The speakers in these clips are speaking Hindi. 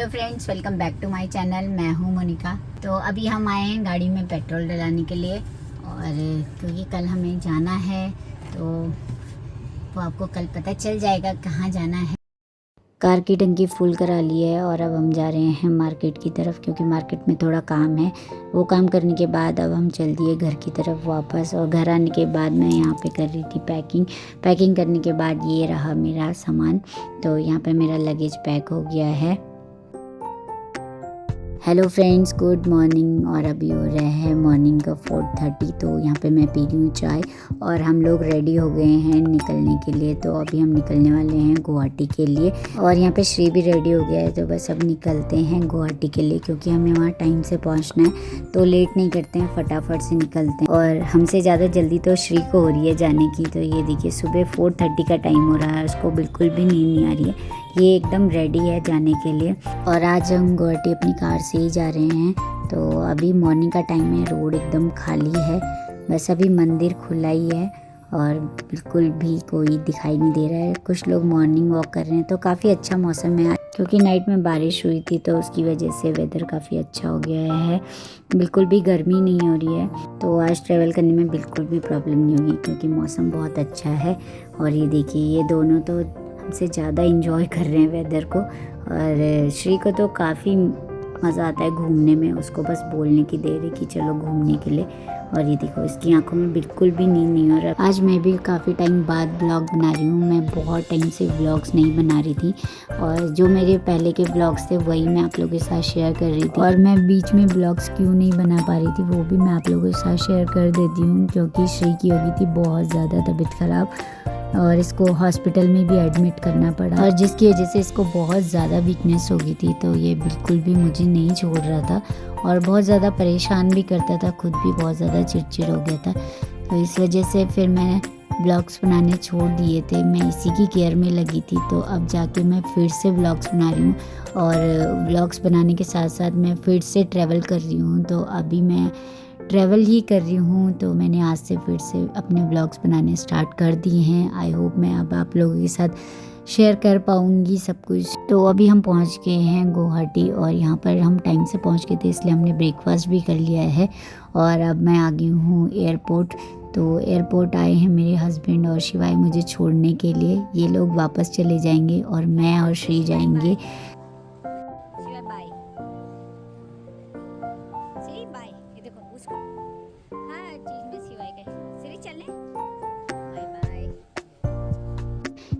Hello friends, welcome back to my channel. मैं हूं मोनिका। तो अभी हम आए हैं गाड़ी में पेट्रोल डलाने के लिए, और क्योंकि कल हमें जाना है तो वो आपको कल पता चल जाएगा कहाँ जाना है। कार की टंकी फुल करा ली है और अब हम जा रहे हैं मार्केट की तरफ, क्योंकि मार्केट में थोड़ा काम है। वो काम करने के बाद अब हम चल दिए घर की तरफ वापस। और घर आने के बाद मैं यहाँ पे कर रही थी पैकिंग करने के बाद ये रहा मेरा सामान। तो यहाँ पे मेरा लगेज पैक हो गया है। Hello friends, good morning. और अभी हो रहा है मॉर्निंग का 4:30। तो यहाँ पे मैं पी रही हूँ चाय और हम लोग रेडी हो गए हैं निकलने के लिए। तो अभी हम निकलने वाले हैं गुवाहाटी के लिए, और यहाँ पे श्री भी रेडी हो गया है। तो बस अब निकलते हैं गुवाहाटी के लिए, क्योंकि हमें वहाँ टाइम से पहुँचना है। तो लेट नहीं करते हैं, फटाफट से निकलते हैं। और हमसे ज़्यादा जल्दी तो श्री को हो रही है जाने की। तो ये देखिए, सुबह 4:30 का टाइम हो रहा है, उसको बिल्कुल भी नींद नहीं आ रही है। ये एकदम रेडी है जाने के लिए। और आज हम गुवाहाटी अपनी कार से ही जा रहे हैं। तो अभी मॉर्निंग का टाइम है, रोड एकदम खाली है। बस अभी मंदिर खुला ही है और बिल्कुल भी कोई दिखाई नहीं दे रहा है। कुछ लोग मॉर्निंग वॉक कर रहे हैं। तो काफ़ी अच्छा मौसम है, क्योंकि नाइट में बारिश हुई थी तो उसकी वजह से वेदर काफ़ी अच्छा हो गया है। बिल्कुल भी गर्मी नहीं हो रही है। तो आज ट्रैवल करने में बिल्कुल भी प्रॉब्लम नहीं होगी, क्योंकि मौसम बहुत अच्छा है। और ये देखिए, ये दोनों तो हमसे ज़्यादा इंजॉय कर रहे हैं वेदर को। और श्री को तो काफ़ी मज़ा आता है घूमने में। उसको बस बोलने की देर है कि चलो घूमने के लिए। और ये देखो, इसकी आंखों में बिल्कुल भी नींद नहीं हो रहा। आज मैं भी काफ़ी टाइम बाद ब्लॉग बना रही हूँ। मैं बहुत टाइम से ब्लॉग्स नहीं बना रही थी, और जो मेरे पहले के ब्लॉग्स थे वही मैं आप लोगों के साथ शेयर कर रही थी। और मैं बीच में ब्लॉग्स क्यों नहीं बना पा रही थी वो भी मैं आप लोगों के साथ शेयर कर देती हूँ, क्योंकि श्री की हो गई थी बहुत ज़्यादा तबीयत ख़राब, और इसको हॉस्पिटल में भी एडमिट करना पड़ा, और जिसकी वजह से इसको बहुत ज़्यादा वीकनेस हो गई थी। तो ये बिल्कुल भी मुझे नहीं छोड़ रहा था और बहुत ज़्यादा परेशान भी करता था, खुद भी बहुत ज़्यादा चिड़चिड़ हो गया था। तो इस वजह से फिर मैंने ब्लॉग्स बनाने छोड़ दिए थे। मैं इसी की केयर में लगी थी। तो अब जाके मैं फिर से ब्लॉग्स बना रही हूँ, और ब्लॉग्स बनाने के साथ साथ मैं फिर से ट्रैवल कर रही हूँ। तो अभी मैं ट्रैवल ही कर रही हूँ। तो मैंने आज से फिर से अपने ब्लॉग्स बनाने स्टार्ट कर दिए हैं। आई होप मैं अब आप लोगों के साथ शेयर कर पाऊँगी सब कुछ। तो अभी हम पहुँच गए हैं गुवाहाटी, और यहाँ पर हम टाइम से पहुँच गए थे, इसलिए हमने ब्रेकफास्ट भी कर लिया है। और अब मैं आ गई हूँ एयरपोर्ट। तो एयरपोर्ट आए हैं मेरे हस्बैंड और शिवाय मुझे छोड़ने के लिए। ये लोग वापस चले जाएंगे और मैं और श्री जाएंगे।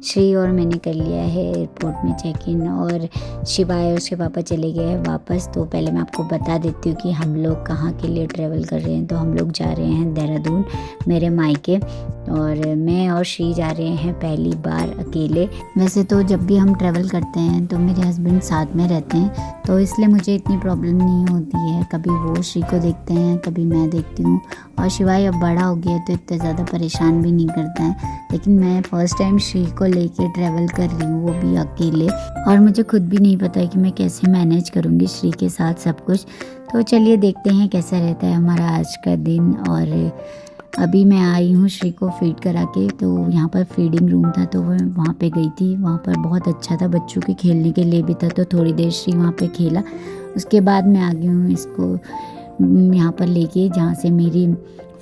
श्री और मैंने कर लिया है एयरपोर्ट में चेक इन, और शिवाय और उसके पापा चले गए हैं वापस। तो पहले मैं आपको बता देती हूँ कि हम लोग कहाँ के लिए ट्रैवल कर रहे हैं। तो हम लोग जा रहे हैं देहरादून, मेरे मायके, और मैं और श्री जा रहे हैं पहली बार अकेले। वैसे तो जब भी हम ट्रैवल करते हैं तो मेरे हस्बैंड साथ में रहते हैं, तो इसलिए मुझे इतनी प्रॉब्लम नहीं होती है। कभी वो श्री को देखते हैं, कभी मैं देखती हूँ। और शिवाय अब बड़ा हो गया तो इतना ज़्यादा परेशान भी नहीं करता है। लेकिन मैं फ़र्स्ट टाइम श्री को लेके ट्रैवल कर रही हूँ, वो भी अकेले, और मुझे खुद भी नहीं पता है कि मैं कैसे मैनेज करूँगी श्री के साथ सब कुछ। तो चलिए देखते हैं कैसा रहता है हमारा आज का दिन। और अभी मैं आई हूँ श्री को फीड करा के। तो यहाँ पर फीडिंग रूम था, तो मैं वहाँ पे गई थी। वहाँ पर बहुत अच्छा था, बच्चों के खेलने के लिए भी था। तो थोड़ी देर श्री वहाँ पे खेला। उसके बाद मैं आ गई हूँ इसको यहाँ पर लेके, जहाँ से मेरी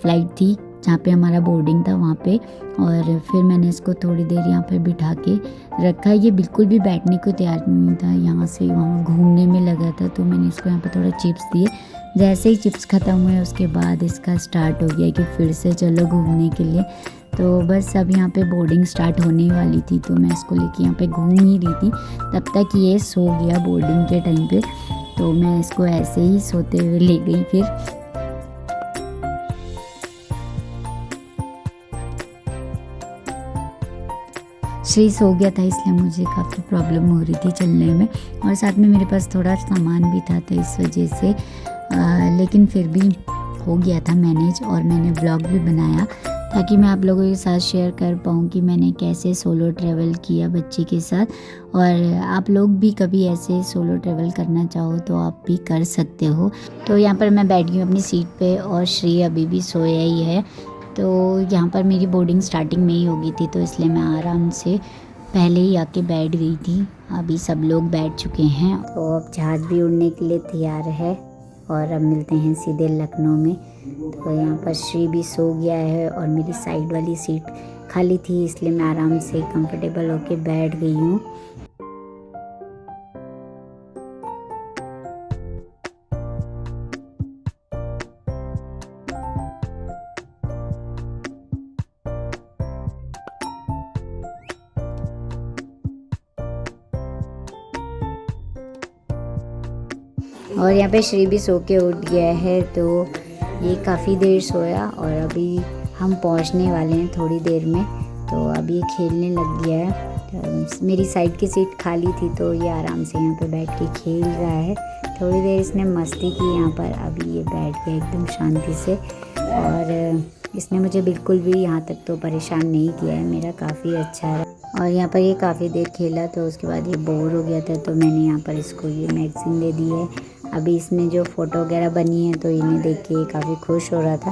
फ़्लाइट थी, जहाँ पे हमारा बोर्डिंग था वहाँ पे। और फिर मैंने इसको थोड़ी देर यहाँ पे बिठा के रखा। ये बिल्कुल भी बैठने को तैयार नहीं था, यहाँ से वहाँ घूमने में लगा था। तो मैंने इसको यहाँ पे थोड़ा चिप्स दिए। जैसे ही चिप्स ख़त्म हुए उसके बाद इसका स्टार्ट हो गया कि फिर से चलो घूमने के लिए। तो बस अब यहाँ पे बोर्डिंग स्टार्ट होने वाली थी, तो मैं इसको लेके यहाँ पे घूम ही रही थी। तब तक ये सो गया बोर्डिंग के टाइम पे। तो मैं इसको ऐसे ही सोते हुए ले गई। फिर श्री सो गया था, इसलिए मुझे काफ़ी प्रॉब्लम हो रही थी चलने में, और साथ में मेरे पास थोड़ा सामान भी था, तो इस वजह से लेकिन फिर भी हो गया था मैनेज। और मैंने ब्लॉग भी बनाया ताकि मैं आप लोगों के साथ शेयर कर पाऊँ कि मैंने कैसे सोलो ट्रैवल किया बच्ची के साथ। और आप लोग भी कभी ऐसे सोलो ट्रैवल करना चाहो तो आप भी कर सकते हो। तो यहाँ पर मैं बैठ गई हूँ अपनी सीट पे, और श्री अभी भी सोया ही है। तो यहाँ पर मेरी बोर्डिंग स्टार्टिंग में ही हो गई थी, तो इसलिए मैं आराम से पहले ही आके बैठ गई थी। अभी सब लोग बैठ चुके हैं तो अब जहाज़ भी उड़ने के लिए तैयार है और अब मिलते हैं सीधे लखनऊ में। तो यहाँ पर श्री भी सो गया है और मेरी साइड वाली सीट खाली थी, इसलिए मैं आराम से कंफर्टेबल होके बैठ गई हूँ। और यहाँ पे श्री भी सो के उठ गया है, तो ये काफ़ी देर सोया और अभी हम पहुँचने वाले हैं थोड़ी देर में। तो अभी ये खेलने लग गया है। तो मेरी साइड की सीट खाली थी तो ये आराम से यहाँ पे बैठ के खेल रहा है। थोड़ी देर इसने मस्ती की यहाँ पर, अभी ये बैठ गया एकदम शांति से। और इसने मुझे बिल्कुल भी यहाँ तक तो परेशान नहीं किया है, मेरा काफ़ी अच्छा है। और यहाँ पर ये काफ़ी देर खेला तो उसके बाद ये बोर हो गया था, तो मैंने यहाँ पर इसको ये मैगज़ीन दे दी है। अभी इसमें जो फ़ोटो वगैरह बनी है तो इन्हें देख के काफ़ी खुश हो रहा था।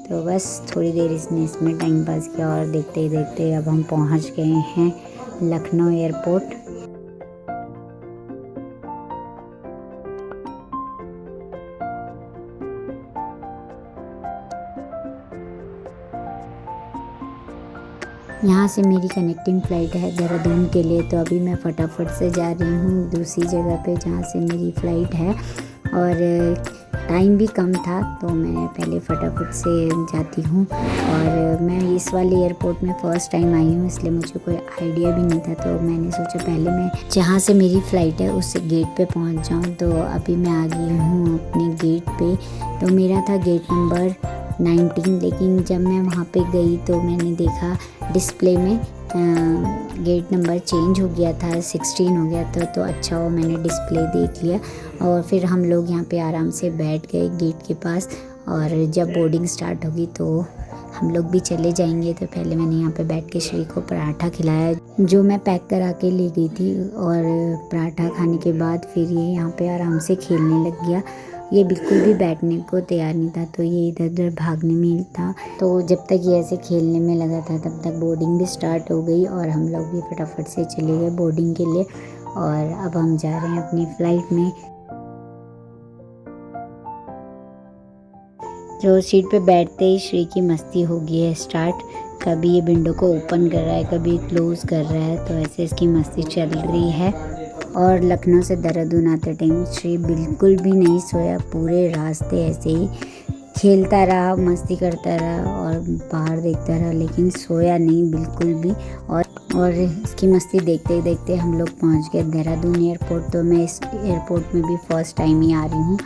तो बस थोड़ी देर इसने इसमें टाइम पास किया और देखते ही देखते अब हम पहुँच गए हैं लखनऊ एयरपोर्ट। यहाँ से मेरी कनेक्टिंग फ़्लाइट है देहरादून के लिए, तो अभी मैं फटाफट से जा रही हूँ दूसरी जगह पे जहाँ से मेरी फ़्लाइट है। और टाइम भी कम था तो मैं पहले फटाफट से जाती हूँ। और मैं इस वाले एयरपोर्ट में फ़र्स्ट टाइम आई हूँ, इसलिए मुझे कोई आइडिया भी नहीं था। तो मैंने सोचा पहले मैं जहाँ से मेरी फ़्लाइट है उससे गेट पे पहुँच जाऊँ। तो अभी मैं आ गई हूँ अपने गेट पे। तो मेरा था गेट नंबर 19, लेकिन जब मैं वहाँ पे गई तो मैंने देखा डिस्प्ले में गेट नंबर चेंज हो गया था, 16 हो गया था। तो अच्छा हो मैंने डिस्प्ले देख लिया और फिर हम लोग यहाँ पे आराम से बैठ गए गेट के पास। और जब बोर्डिंग स्टार्ट होगी तो हम लोग भी चले जाएंगे। तो पहले मैंने यहाँ पे बैठ के श्री को पराठा खिलाया जो मैं पैक करा के ले गई थी। और पराठा खाने के बाद फिर ये यहाँ पे आराम से खेलने लग गया। ये बिल्कुल भी बैठने को तैयार नहीं था, तो ये इधर उधर भागने में था। तो जब तक ये ऐसे खेलने में लगा था तब तक बोर्डिंग भी स्टार्ट हो गई और हम लोग भी फटाफट से चले गए बोर्डिंग के लिए। और अब हम जा रहे हैं अपनी फ़्लाइट में। जो सीट पे बैठते ही श्री की मस्ती हो गई है स्टार्ट। कभी ये विंडो को ओपन कर रहा है, कभी क्लोज़ कर रहा है, तो ऐसे इसकी मस्ती चल रही है। और लखनऊ से देहरादून आते टाइम श्री बिल्कुल भी नहीं सोया, पूरे रास्ते ऐसे ही खेलता रहा, मस्ती करता रहा और बाहर देखता रहा, लेकिन सोया नहीं बिल्कुल भी। और इसकी मस्ती देखते ही देखते हम लोग पहुंच गए देहरादून एयरपोर्ट। तो मैं इस एयरपोर्ट में भी फ़र्स्ट टाइम ही आ रही हूँ,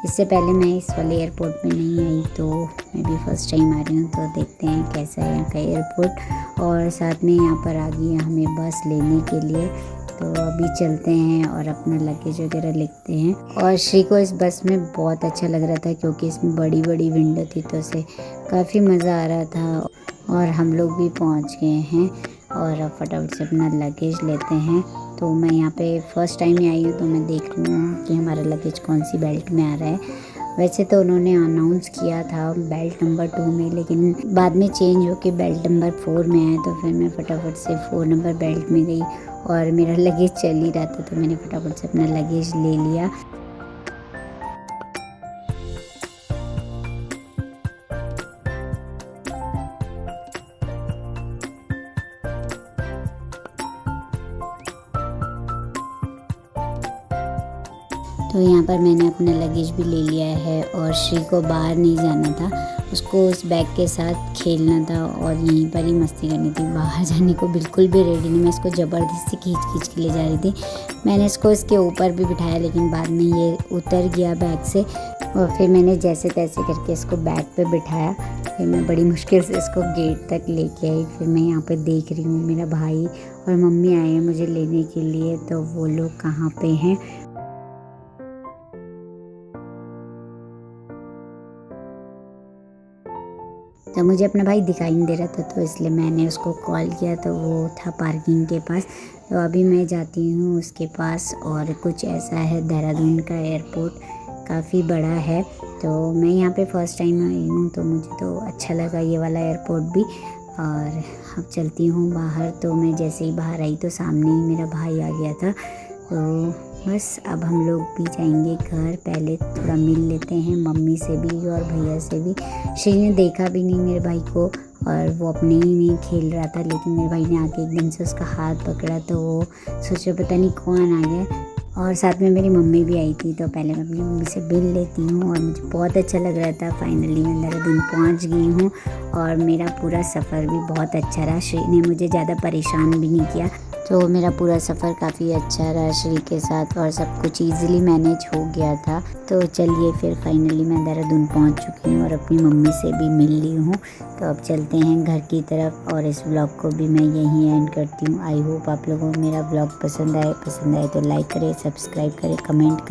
इससे पहले मैं इस वाले एयरपोर्ट में नहीं आई, तो मैं भी फ़र्स्ट टाइम आ रही हूँ। तो देखते हैं कैसा है यहाँ का एयरपोर्ट। और साथ में यहाँ पर आ गई हमें बस लेने के लिए, तो अभी चलते हैं और अपना लगेज वगैरह लिखते हैं। और श्री को इस बस में बहुत अच्छा लग रहा था क्योंकि इसमें बड़ी बड़ी विंडो थी, तो उसे काफ़ी मज़ा आ रहा था। और हम लोग भी पहुंच गए हैं और अब फटाफट से अपना लगेज लेते हैं। तो मैं यहाँ पे फ़र्स्ट टाइम ही आई हूँ, तो मैं देख रही हूँ कि हमारा लगेज कौन सी बेल्ट में आ रहा है। वैसे तो उन्होंने अनाउंस किया था बेल्ट नंबर 2 में, लेकिन बाद में चेंज होके बेल्ट नंबर 4 में आया। तो फिर मैं फटाफट से 4 नंबर बेल्ट में गई और मेरा लगेज चल ही रहा था, तो मैंने फटाफट से अपना लगेज ले लिया। तो यहाँ पर मैंने अपना लगेज भी ले लिया है और श्री को बाहर नहीं जाना था, उसको उस बैग के साथ खेलना था और यहीं पर ही मस्ती करनी थी। बाहर जाने को बिल्कुल भी रेडी नहीं, मैं इसको ज़बरदस्ती खींच के ले जा रही थी। मैंने इसको इसके ऊपर भी बिठाया, लेकिन बाद में ये उतर गया बैग से। और फिर मैंने जैसे तैसे करके इसको बैग पे बिठाया। फिर मैं बड़ी मुश्किल से इसको गेट तक लेके आई। फिर मैं यहाँ पे देख रही हूँ मेरा भाई और मम्मी आए हैं मुझे लेने के लिए, तो वो लोग कहाँ पे हैं। तो मुझे अपना भाई दिखाई नहीं दे रहा था, तो इसलिए मैंने उसको कॉल किया, तो वो था पार्किंग के पास। तो अभी मैं जाती हूँ उसके पास। और कुछ ऐसा है देहरादून का एयरपोर्ट, काफ़ी बड़ा है। तो मैं यहाँ पे फ़र्स्ट टाइम आई हूँ, तो मुझे तो अच्छा लगा ये वाला एयरपोर्ट भी। और अब चलती हूँ बाहर। तो मैं जैसे ही बाहर आई तो सामने ही मेरा भाई आ गया था। तो बस अब हम लोग भी जाएंगे घर। पहले थोड़ा मिल लेते हैं मम्मी से भी और भैया से भी। श्री ने देखा भी नहीं मेरे भाई को और वो अपने ही में खेल रहा था, लेकिन मेरे भाई ने आके एकदम से उसका हाथ पकड़ा तो वो सोचा पता नहीं कौन आ गया। और साथ में मेरी मम्मी भी आई थी। तो पहले मैं अपनी मम्मी से मिल लेती हूँ और मुझे बहुत अच्छा लग रहा था। फाइनली मैं देहरादून पहुँच गई हूँ और मेरा पूरा सफ़र भी बहुत अच्छा रहा। श्री ने मुझे ज़्यादा परेशान भी नहीं किया, तो मेरा पूरा सफ़र काफ़ी अच्छा रहा श्री के साथ और सब कुछ ईज़िली मैनेज हो गया था। तो चलिए फिर फाइनली मैं देहरादून पहुंच चुकी हूँ और अपनी मम्मी से भी मिल ली हूँ। तो अब चलते हैं घर की तरफ और इस व्लॉग को भी मैं यहीं एंड करती हूँ। आई होप आप लोगों को मेरा व्लॉग पसंद आए तो लाइक करें, सब्सक्राइब करें, कमेंट करें।